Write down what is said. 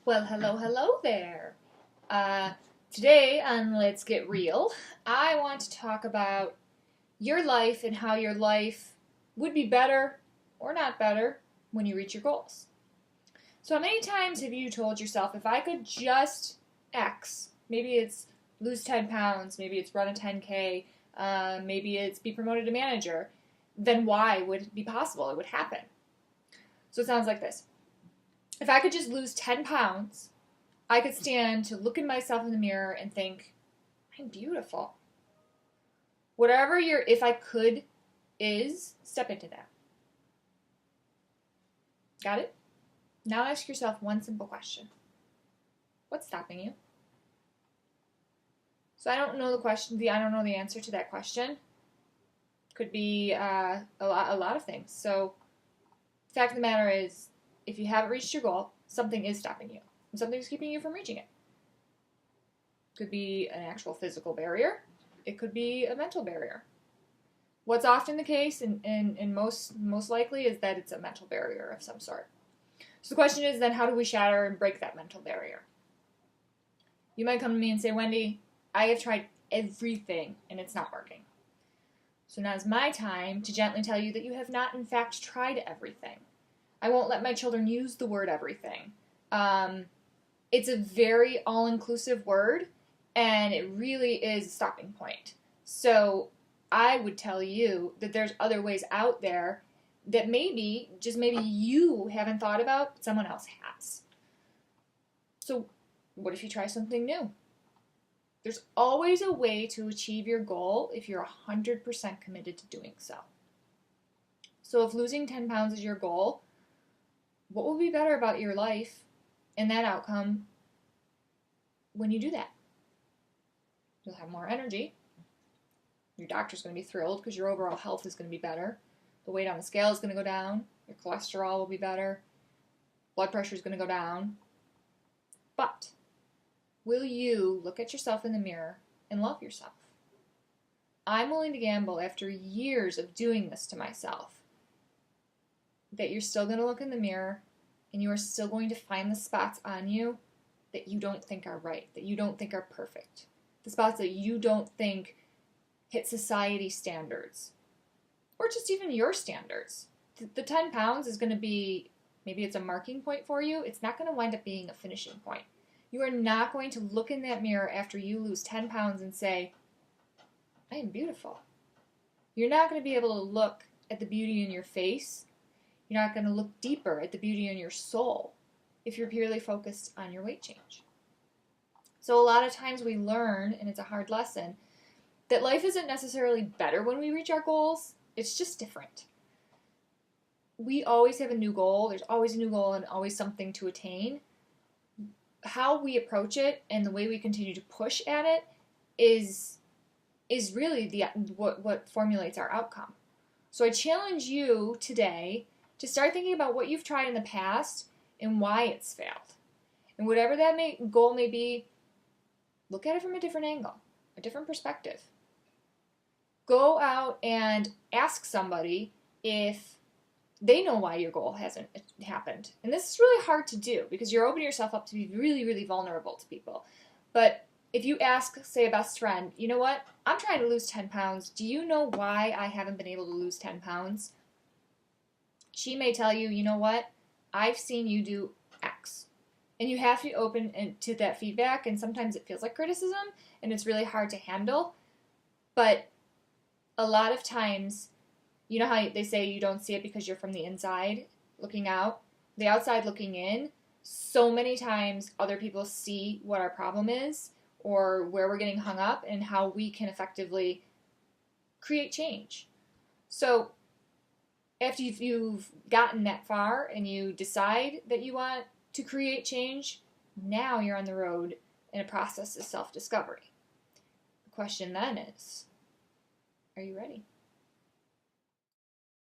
Well, hello there. Uh, Today on Let's Get Real, I want to talk about your life and how your life would be better or not better when you reach your goals. So, how many times have you told yourself, if I could just X, maybe it's lose 10 pounds, maybe it's run a 10K, maybe it's be promoted to manager, then Y would be possible, it would happen. So, it sounds like this. If I could just lose 10 pounds, I could stand to look at myself in the mirror and think, I'm beautiful. Whatever your if I could is, step into that. Got it? Now ask yourself one simple question. What's stopping you? So I don't know I don't know the answer to that question. Could be a lot of things. So the fact of the matter is, if you haven't reached your goal, something is stopping you. And something's keeping you from reaching it. Could be an actual physical barrier. It could be a mental barrier. What's often the case, and most likely, is that it's a mental barrier of some sort. So the question is then, how do we shatter and break that mental barrier? You might come to me and say, Wendy, I have tried everything and it's not working. So now is my time to gently tell you that you have not, in fact, tried everything. I won't let my children use the word everything. It's a very all-inclusive word, and it really is a stopping point. So I would tell you that there's other ways out there that maybe, just maybe you haven't thought about, but someone else has. So what if you try something new? There's always a way to achieve your goal if you're 100% committed to doing so. So if losing 10 pounds is your goal, what will be better about your life and that outcome when you do that? You'll have more energy. Your doctor's going to be thrilled because your overall health is going to be better. The weight on the scale is going to go down. Your cholesterol will be better. Blood pressure is going to go down. But will you look at yourself in the mirror and love yourself? I'm willing to gamble, after years of doing this to myself, that you're still going to look in the mirror and you are still going to find the spots on you that you don't think are right, that you don't think are perfect, the spots that you don't think hit society standards, or just even your standards. The 10 pounds is going to be, maybe it's a marking point for you. It's not going to wind up being a finishing point. You are not going to look in that mirror after you lose 10 pounds and say, I am beautiful. You're not going to be able to look at the beauty in your face. You're not going to look deeper at the beauty in your soul if you're purely focused on your weight change. So a lot of times we learn, and it's a hard lesson, that life isn't necessarily better when we reach our goals. It's just different. We always have a new goal. There's always a new goal and always something to attain. How we approach it and the way we continue to push at it is really what formulates our outcome. So I challenge you today to start thinking about what you've tried in the past and why it's failed. And whatever that goal may be, look at it from a different angle, a different perspective. Go out and ask somebody if they know why your goal hasn't happened. And this is really hard to do because you're opening yourself up to be really, really vulnerable to people. But if you ask, say, a best friend, you know what? I'm trying to lose 10 pounds. Do you know why I haven't been able to lose 10 pounds? She may tell you, you know what? I've seen you do X. And you have to be open to that feedback. And sometimes it feels like criticism and it's really hard to handle. But a lot of times, you know how they say you don't see it because you're from the inside looking out, the outside looking in. So many times other people see what our problem is or where we're getting hung up and how we can effectively create change. So after you've gotten that far and you decide that you want to create change, now you're on the road in a process of self-discovery. The question then is, are you ready?